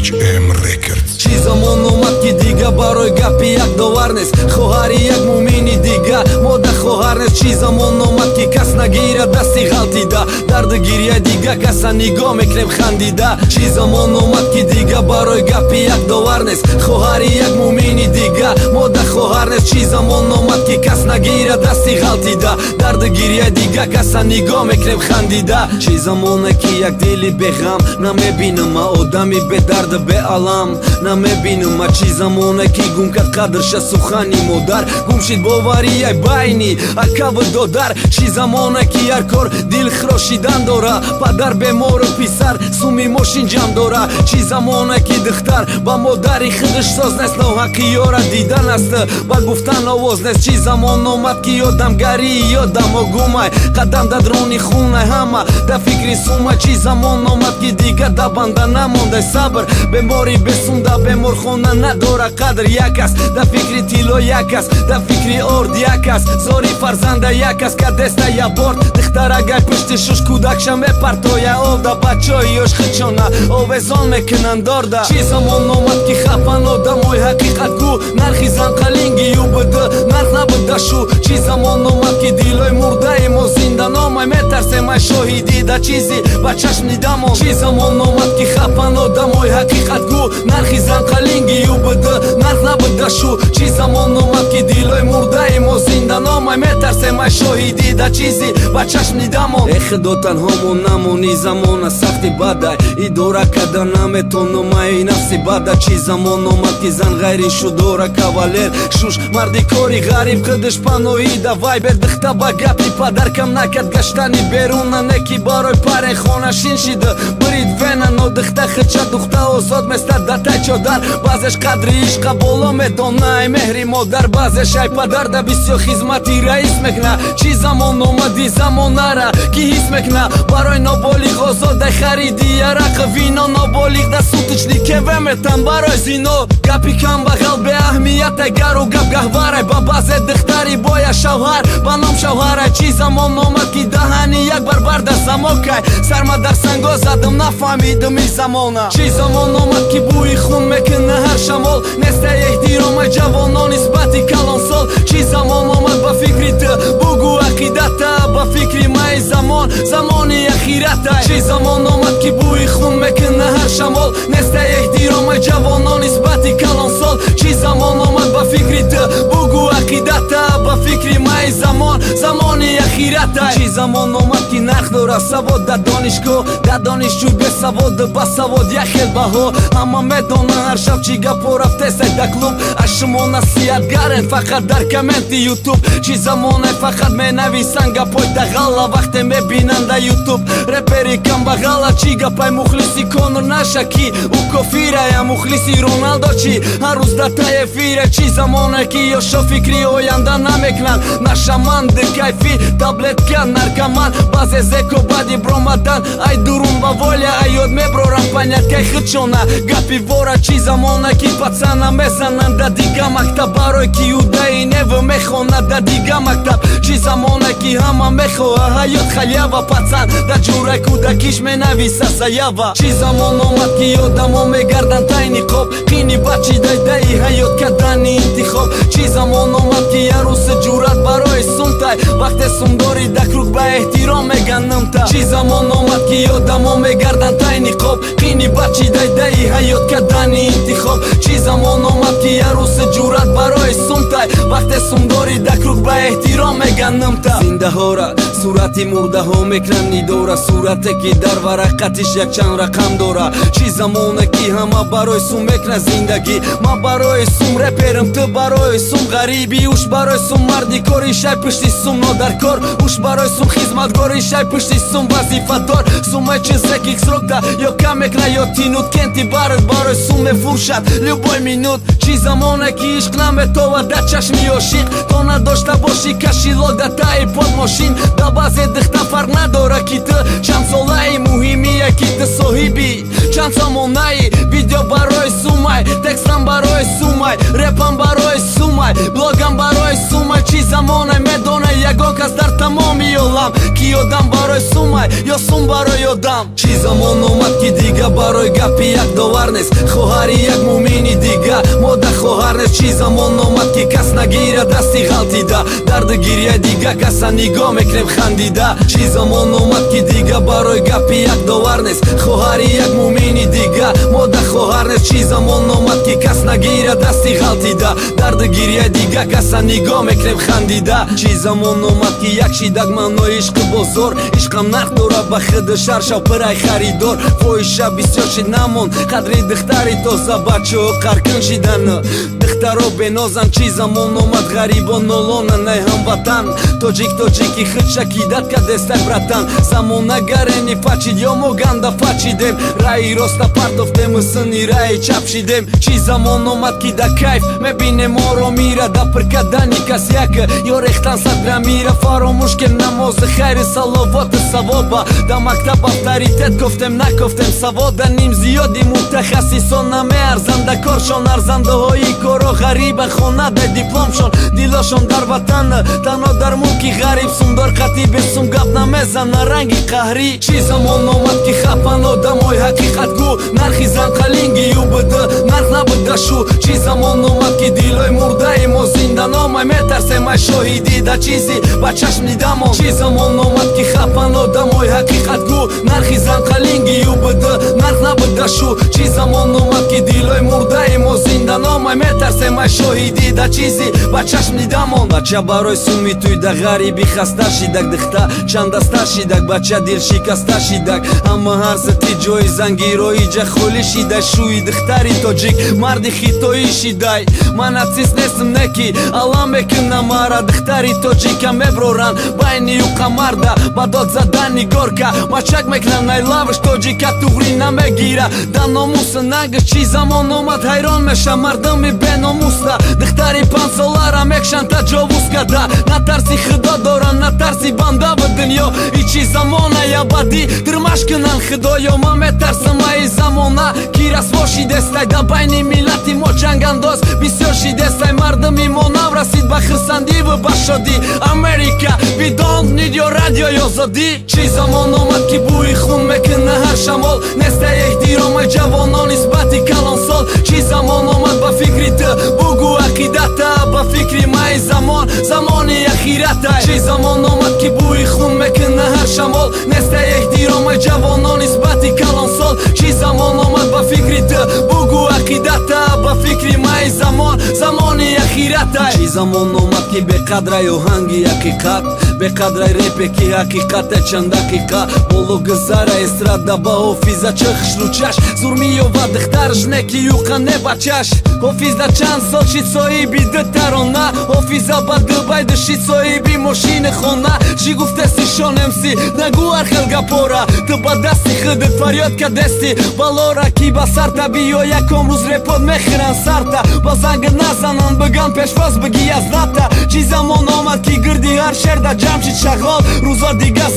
HM Records. Чи замон омад ки дига барои гапи як довар нест, хоҳари як муъмини дига мода хоҳар нест. Чи замон омад ки кас нагира дасти ғалтида, дарди гирияи дига каса нигоҳ мекунем хандида. Чи замон омад ки дига барои гапи як довар нест, хоҳари як муъмини дига мода хоҳар нест. Чи замон омад ки кас нагира дасти ғалтида, дарди гирияи дига каса нигоҳ мекунем хандида. Чи замоне ки як дили беғам намебинам, одами бедарду беалам намебинам. Чи замоне ки гум кард қадрша сухани модар, гум шид боварияи байни акаву додар. Чи замоне ки ҳар кор дилхрошидан дора, падар бемору писар суми мошин ҷам дора. Чи замоне ки духтар ба модари худаш соз нест, ноҳаққи ёра дидан аст ба гуфтан овоз нест. Чи замон омад ки ёдамгарӣ ёдам огумай, қадам да дрони хунай ҳама да фикри сумай. Чи замон омад ки дига да банда намондай сабр, бемори бесунда беморхона надора қадр. Як аст да фикри тило, як аст да фикри орд, як аст зори фарзанда, як аст кадеста я борд. Духтарагай пушти шуш кудакша мепартоя овда, бачои ёш хичона овезон мекунанд дорда. Чи замон омад ки хапан одамои ҳақиқатгӯ, нархи занқалинги юбд нарх набудашу. Чи замон омад ки дилои мурдаи мо зинда номай, метарсемай шоҳидӣ да чизи ба чашм дидамон. Чи замон омад ки хапан одамои ҳақиқатгӯ, нархи занқалинги юбд нарх набудашу. Чи замон омад ки дилои мурдаи мо зинда номай, метарсемай шоҳидӣ да чизи ба чашм дидамон. Э худо танҳо мо намонӣ, замона сахти бадай, идора кардан наметонам ай нафси бада. Чи замон омад ки зан ғайри шудора кавалер шуш марди кори ғариб худаш паноҳида вай бер духта ба гапи падар кам накард гаштани беруна, не ки барои парен хона шин шида бирид вена. Но духта хича духта озод местад да тай чодар, баъзеш қадри ишқа боло медонай меҳри модар, баъзеш ай падар да бисёр хизмати раис мекна. Чи замон омади замонара ки ҳис мекна, барои ноболиғ озодай хариди арақ вино, ноболиғ да сутучли кеве метан барои зино. гапи камбағал беаҳмият агару гап гаҳварай, ба баъзе духтари боя шавҳар ба ном шавҳарай. Чи замон омад ки даҳани як барбар дар замокай, сарма дар санго задам нафаҳмидам и замона. Чи замон омад ки бӯи хун мекуна ҳар шамол, неста эҳтиромай ҷавонон нисбати калонсол. Чи замон омад ба фикри ту бугӯ ақидата, ба фикри май замон замони ахиратай. Чи замон омад ки бӯи хун мекуна ҳар шамол, неста эҳтиромай ҷавонон нисбати калонсол. Чи замон омад ба фикри ту бугӯ ақидата, ба фикри май замон замони ахиратай. Чи замон омад ки нарх дора савод дар донишгоҳ, дар донишҷӯй бесавод ба савод як хел баҳо. ҳама медонанд ҳар шаб чӣ гапҳо рафтесай дар клуб, аз шумо насиҳатгарен фақат дар комменти ютуб. Чи замоне фақат менависанд гапҳои дағалла, вақте мебинанд дар ютуб репери камбағалла. Чи гапай мухлиси конур нашаки ӯ кофира я мухлиси роналдо, чи ҳар рӯз дар тай эфира. Чи замоне ки ёшо фикри оянда намекунанд, нашаманд кайфи таблетка наркоман, баъзе зеко баъди бромадан ай дурун ба воля ай ёд меброрам паняткай худшона гапи вора. Чи замоне ки пацана мезананд да дига мактаб, барои ки юдаи неву мехонад да дига мактаб. Чи замоне ки ҳама мехоҳа ҳаёт халява, пацан да ҷураи кӯдакиш менависа саява. Чи замон омад ки одамо мегарданд тай ниқоб, қини бачи дайдаи ҳаёт кардани интихоб. Чи замон омад ки ярӯси ҷурат барои сумтай, вақте сумдори да круг ба эҳтиром меганамта. Чи замон омад ки одамо мегарданд тай ниқоб, қини бачи дайдаи ҳаёт кардани интихоб. Чи замон омад ки ярӯси ҷурат барои сумтай, вақте сумдори да круг ба эҳтиром меганамта. зиндаҳора сурати мурдаҳо мекунанд нидора, сурате ки дар варақатиш якчанд рақам дора. Чи замоне ки ҳама барои сум мекунад зиндагӣ, ман барои сум реперам, ту барои сум ғариби, уш барои сум марди кори шай пушти сум нодаркор, уш барои сум хизматгори шай пушти сум вазифадор. Сумай чизе ки срокда ё кам мекна ё тинут, кенти барад барои сум мефуршад любой минут. Чи замоне ки ишқ наметовад да чашми ошиқ, то надошта боши кашилок да таи под мошин. да баъзе духта фарқ надора ки ту чанд солаи, муҳимия ки ту соҳиби чанд замонаи. видео барои сумай, текстам барои сумай, репам барои сумай, блогам барои сумай. Чи замоне медонай ягон кас дар тамоми олам ки одам барои сумай май ё сум барои ёдам. Чӣ замон омад ки дига барои гапи як довар нест, хоҳари як муъмини дига мода хоҳар нест. Чӣ замон омад ки кас нагира дасти ғалтида, дарди гирияи дига каса нигоҳ мекунем хандида. Чӣ замон омад ки дига барои гапи як довар нест, хоҳари як муъмини дига мода хоҳар нест. Чӣ замон омад ки кас нагира дасти ғалтида, дарди гирияи дига каса нигоҳ мекунем хандида. Чӣ замон омад ки як шидак маънои ишқи бозор, ишқам нарх дорад ба хиди шар шав пирай харидор. фоҳиша бисёр шид намон қадри духтари тоза, бачаҳо қаркин шидан духтаро бенозан. Чӣ замон омад ғарибон нолона най ҳамватан, тоҷики хид шакидат кадестак братан. замона гарени фачид ё мо ганда фачидем, раи роста партофтему сини раи чап шидем. Чӣ замон омад ки да кайф мебинем оромира, да прикадани касяка ё рехтан садра мира. фаромӯш кем намози хайри саловоти савоба, да мактаб авторитет гуфтем накуфтем савода. ним зиёди мутахассисон намеарзанда коршон, арзандаҳои коро ғариба хона дай дипломшон. дилошон дар ватан танҳо дар мулки ғариб, сумдор қатӣ бесум гап намезана ранги қаҳрӣ. Чӣ замон омад ки хапан одамои ҳақиқатгӯ, нархи занқалинги юбд нарх набуда шу. Чӣ замон омад ки дилои мурдаи мо зинда номай, метарсем ай шоҳидӣ да чизи ба чашм дидамон. Чӣ замон омад ки хапан одамои ҳақиқатгӯ, нархи занқалинги юбд нарх набуда шу. Чӣ замон омад ки дилои мурдаи мо зинда номай, метарсем ай шоҳидӣ да чизи ба чашм дидамон. бача барои суми туй да ғариби хаста шидак, духта чандаста шидак, бача дил шикаста шидак. ҳама ҳарзати ҷои зангирои ҷахоли шидай, шӯи духтари тоҷик марди хитоӣ шидай. ман нацист нестм неки алам мекунам мара, духтари тоҷика меброран байни юқа марда, ба дод задани горка мачак мекунам найлавш тоҷика туғри намегира. да номуси нагиш чӣ замон омад ҳайрон мешам, мардуми беномуста духтари панҷсолара мекшан таҷовуз карда. натарси худо доран натарси банда ба дунё, и чӣ замона ябадӣ тирмаш кунан худоё. ман метарсам аи замона ки расво шидестай, да байни миллати мо ҷангандоз бисёр шидестай. мардуми мо наврасид ба хурсандиву ба шодӣ, Америка we don't need your радиои озодӣ. чӣ замон омад ки бӯи хун мекуна ҳар шамол, нестай эҳтиромаи ҷавонон нисбати калонсол. чӣ замон омад ба фикри ту бугӯ ақидата, ба фикри маи замон замони ахирата. чӣ замон омад ки бӯи хун мекуна ҳар шамол, нестай эҳтиромаи ҷавонон нисбати калонсол. чӣ замон омад ба фикри ту бугӯ ақидата, ба фикри маи замон замони ахирата. чӣ замон омад ки беқадрай оҳанги ҳақиқат, беқадрай репе ки ҳақиқате чанд дақиқа, боло гузара эстрада ба ҳофиза чахшручаш, зурмиёва духтарш неки юқа не бачаш. ҳофиза чанд сол шид соҳиби ду тарона, ҳофиза ба дубай душид соҳиби мошини хона. чӣ гуфтеси шонемси нагӯ архел гапора, ту ба дасти худат фарёд кадести балора, ки ба сарта биё яком рӯз репод мехӯран сарта, ба занг назанан биган пешвоз биги аз ната. чӣ замон омад ки гирди ҳар шерда ҷамъ шид шағол, рӯзо дига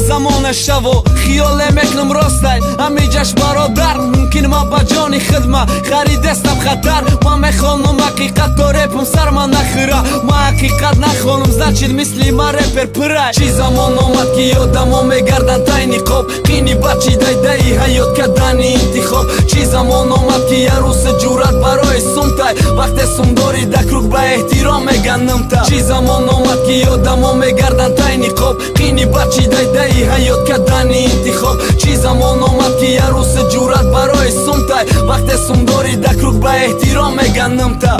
замонай шаво, хиёле мекунам ростай ҳамиҷаш бародар. мумкин ман ба ҷони хидма харидестам хатар, ман мехонам ҳақиқат то репам сарма нахӯра. ман ҳақиқат нахонам значит мисли ман репер пирай. чӣ замон омад ки одамо мегардан тай ниқоб, қини бачи дайдаи ҳаёт кардани интихоб. чӣ замон омад ки ярӯси ҷуръат барои сумтай, вақте сумдори дакрук ба эҳтиром меган нумта. чӣ замон омад ки одамо мегардан тай ниқоб, қини бачи дайдаи ҳаёт кардани интихоб. чӣ замон омад ки ярӯси ҷуръат барои сумтай, вақте сумдори дакрук ба эҳтиром меган нумта.